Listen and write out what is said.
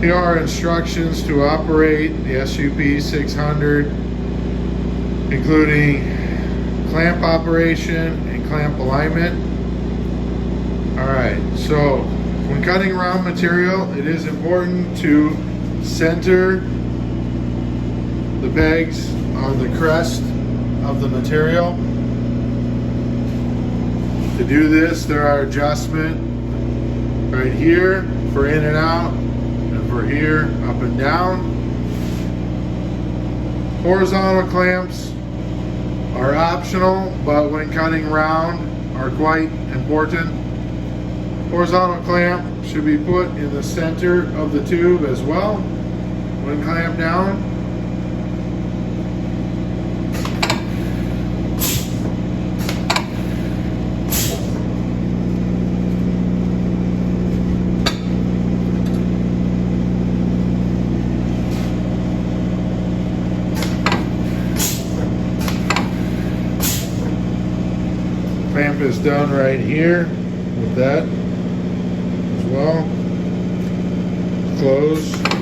Here are instructions to operate the SUP 600, including clamp operation and clamp alignment. Alright, so when cutting round material, it is important to center the pegs on the crest of the material. To do this, there are adjustments right here for in and out, and for here up and down. Horizontal clamps are optional, but when cutting round are quite important. Horizontal clamp should be put in the center of the tube as well when clamped down. Clamp is done right here with that as well. Close.